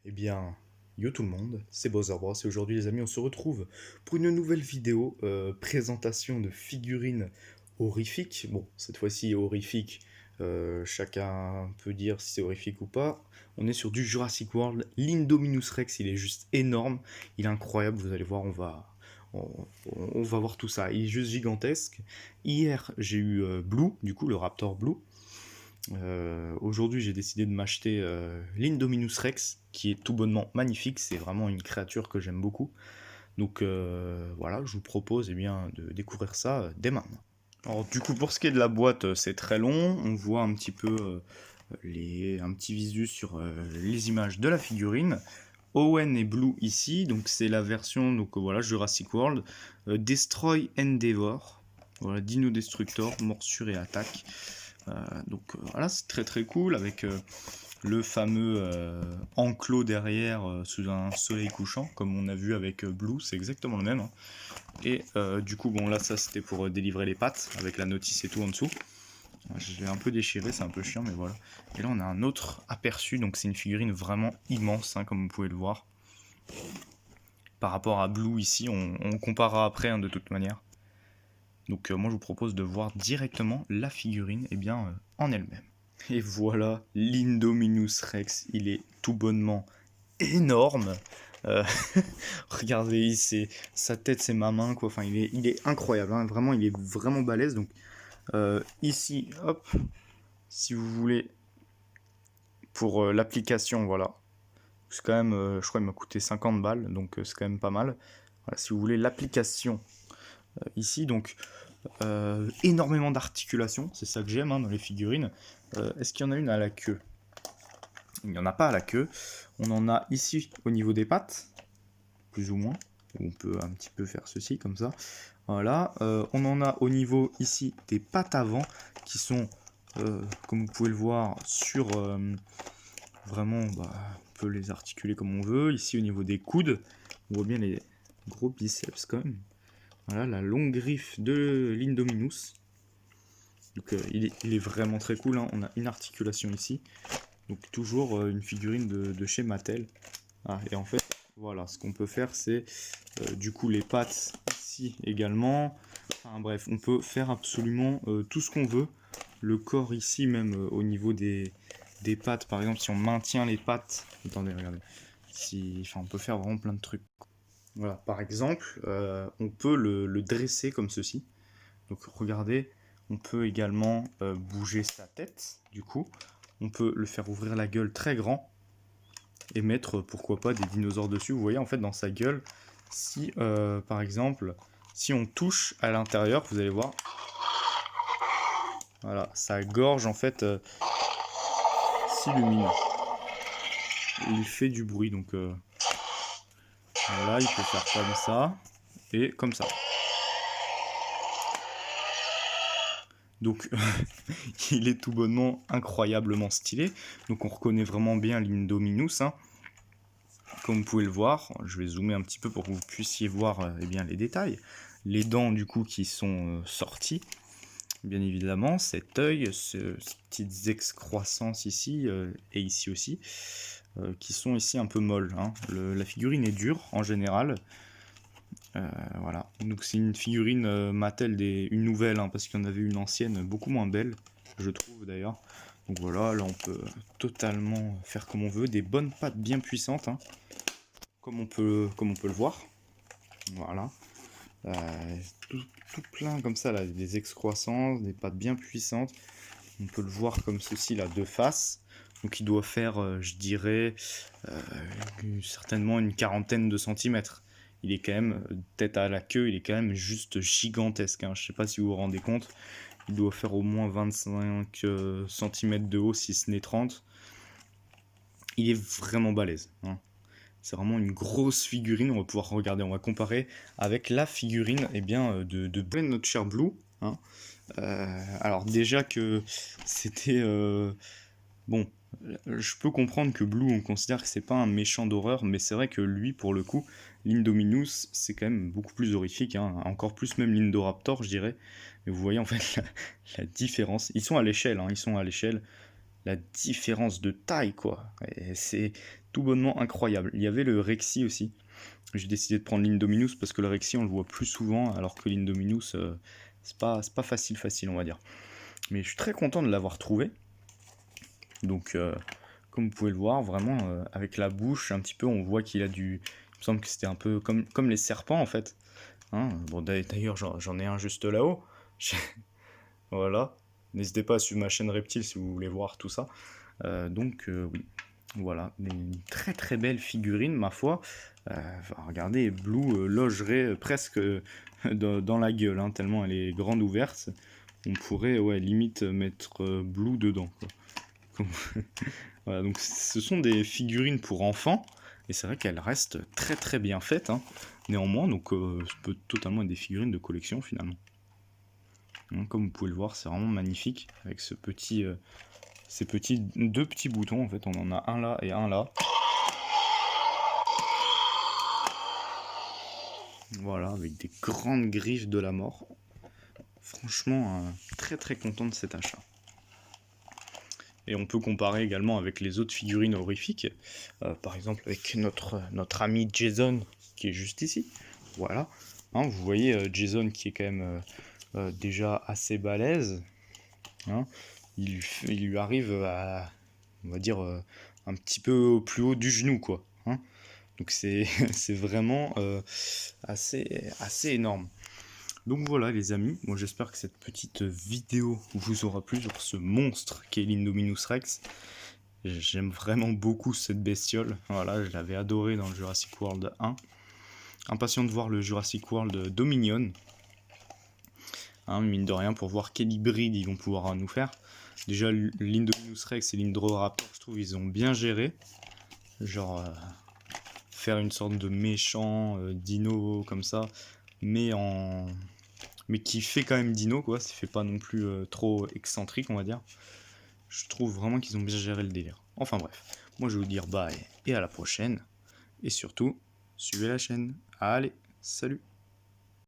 Eh bien, yo tout le monde, c'est Bowser Bros et aujourd'hui les amis on se retrouve pour une nouvelle vidéo présentation de figurines horrifiques. Bon, cette fois-ci horrifique, chacun peut dire si c'est horrifique ou pas. On est sur du Jurassic World, l'Indominus Rex, il est juste énorme, il est incroyable, vous allez voir, on, on va voir tout ça, il est juste gigantesque. Hier j'ai eu Blue, du coup le Raptor Blue. Aujourd'hui, j'ai décidé de m'acheter l'Indominus Rex, qui est tout bonnement magnifique. C'est vraiment une créature que j'aime beaucoup. Donc voilà, je vous propose bien, de découvrir ça dès maintenant. Alors du coup, pour ce qui est de la boîte, c'est très long. On voit un petit peu un petit visu sur les images de la figurine. Owen et Blue ici, donc c'est la version donc voilà Jurassic World, Destroy and Devour, voilà Dino Destructor, morsure et attaque. Voilà, c'est très très cool avec le fameux enclos derrière sous un soleil couchant, comme on a vu avec Blue, c'est exactement le même, hein. Et du coup, bon là ça c'était pour délivrer les pattes avec la notice et tout en dessous. Je l'ai un peu déchiré, c'est un peu chiant, mais voilà. Et là on a un autre aperçu, donc c'est une figurine vraiment immense, hein, comme vous pouvez le voir. Par rapport à Blue ici, on comparera après, hein, de toute manière. Donc moi je vous propose de voir directement la figurine en elle-même. Et voilà, l'Indominus Rex, il est tout bonnement énorme. Euh, regardez, sa tête, c'est ma main, quoi. Enfin, il est incroyable, hein. Vraiment, il est vraiment balèze. Donc ici, hop, si vous voulez, pour l'application, voilà. C'est quand même, je crois, il m'a coûté 50 balles, donc c'est quand même pas mal. Voilà, si vous voulez l'application ici, donc énormément d'articulations, c'est ça que j'aime, hein, dans les figurines. Est-ce qu'il y en a une à la queue? Il n'y en a pas à la queue. On en a ici au niveau des pattes, plus ou moins. On peut un petit peu faire ceci comme ça. Voilà. On en a au niveau ici des pattes avant qui sont, comme vous pouvez le voir, sur vraiment, on peut les articuler comme on veut. Ici au niveau des coudes, on voit bien les gros biceps quand même. Voilà, la longue griffe de l'Indominus. Donc il est vraiment très cool, hein. On a une articulation ici. Donc toujours une figurine de chez Mattel. Ah, et en fait, voilà, ce qu'on peut faire, c'est du coup les pattes ici également. Enfin bref, on peut faire absolument tout ce qu'on veut. Le corps ici, même au niveau des pattes, par exemple, si on maintient les pattes. Attendez, regardez. Enfin, on peut faire vraiment plein de trucs. Voilà, par exemple, on peut le dresser comme ceci. Donc regardez, on peut également bouger sa tête, du coup. On peut le faire ouvrir la gueule très grand et mettre, pourquoi pas, des dinosaures dessus. Vous voyez, en fait, dans sa gueule, si, par exemple, si on touche à l'intérieur, vous allez voir, voilà, sa gorge, en fait, s'illumine. Il fait du bruit, donc voilà, il peut faire comme ça et comme ça. Donc, il est tout bonnement incroyablement stylé. Donc, on reconnaît vraiment bien l'Indominus, hein. Comme vous pouvez le voir, je vais zoomer un petit peu pour que vous puissiez voir les détails. Les dents, du coup, qui sont sorties, bien évidemment. Cet œil, ces petites excroissances ici et ici aussi, qui sont ici un peu molles, hein. La figurine est dure, en général. Voilà, donc c'est une figurine Mattel, une nouvelle, hein, parce qu'il y en avait une ancienne beaucoup moins belle, je trouve d'ailleurs. Donc voilà, là on peut totalement faire comme on veut, des bonnes pattes bien puissantes, hein, comme on peut le voir. Voilà, tout, tout plein comme ça, là, des excroissances, des pattes bien puissantes. On peut le voir comme ceci là, de face. Donc il doit faire, je dirais, certainement une quarantaine de centimètres. Il est quand même, tête à la queue, il est quand même juste gigantesque, hein. Je ne sais pas si vous vous rendez compte. Il doit faire au moins 25 cm de haut, si ce n'est 30. Il est vraiment balèze, hein. C'est vraiment une grosse figurine. On va pouvoir regarder, on va comparer avec la figurine de notre cher Blue, hein. Alors déjà que c'était... bon, je peux comprendre que Blue, on considère que c'est pas un méchant d'horreur, mais c'est vrai que lui, pour le coup, l'Indominus, c'est quand même beaucoup plus horrifique, hein. Encore plus même l'Indoraptor, je dirais. Et vous voyez en fait la différence. Ils sont à l'échelle, hein, ils sont à l'échelle. la différence de taille, quoi. Et c'est tout bonnement incroyable. Il y avait le Rexy aussi. J'ai décidé de prendre l'Indominus parce que le Rexy, on le voit plus souvent, alors que l'Indominus, c'est pas facile, on va dire. Mais je suis très content de l'avoir trouvé. Donc, comme vous pouvez le voir, vraiment, avec la bouche, un petit peu, on voit qu'il a du... Il me semble que c'était un peu comme les serpents, en fait. Hein, bon, d'ailleurs, j'en ai un juste là-haut. Voilà. N'hésitez pas à suivre ma chaîne Reptile si vous voulez voir tout ça. Oui. Voilà, une très très belle figurine, ma foi. Regardez, Blue logerait presque dans la gueule, hein, tellement elle est grande ouverte. On pourrait, ouais, limite mettre Blue dedans, quoi. Voilà, donc ce sont des figurines pour enfants, et c'est vrai qu'elles restent très très bien faites, hein, néanmoins, donc ça peut totalement être des figurines de collection finalement. Donc, comme vous pouvez le voir, c'est vraiment magnifique, avec ces deux petits boutons, en fait, on en a un là et un là. Voilà, avec des grandes griffes de la mort. Franchement, très très content de cet achat. Et on peut comparer également avec les autres figurines horrifiques. Par exemple avec notre ami Jason, qui est juste ici. Voilà. Hein, vous voyez Jason qui est quand même déjà assez balèze. Hein. Il lui arrive à, on va dire, un petit peu au plus haut du genou, quoi. Hein. Donc c'est vraiment assez énorme. Donc voilà les amis, moi j'espère que cette petite vidéo vous aura plu sur ce monstre qu'est l'Indominus Rex. J'aime vraiment beaucoup cette bestiole, voilà, je l'avais adoré dans le Jurassic World 1. Impatient de voir le Jurassic World Dominion, hein, mine de rien, pour voir quel hybride ils vont pouvoir nous faire. Déjà l'Indominus Rex et l'Indoraptor, je trouve ils ont bien géré, genre faire une sorte de méchant dino comme ça, mais qui fait quand même dino, quoi, ça fait pas non plus trop excentrique, on va dire. Je trouve vraiment qu'ils ont bien géré le délire. Enfin bref, moi je vais vous dire bye et à la prochaine. Et surtout, suivez la chaîne. Allez, salut!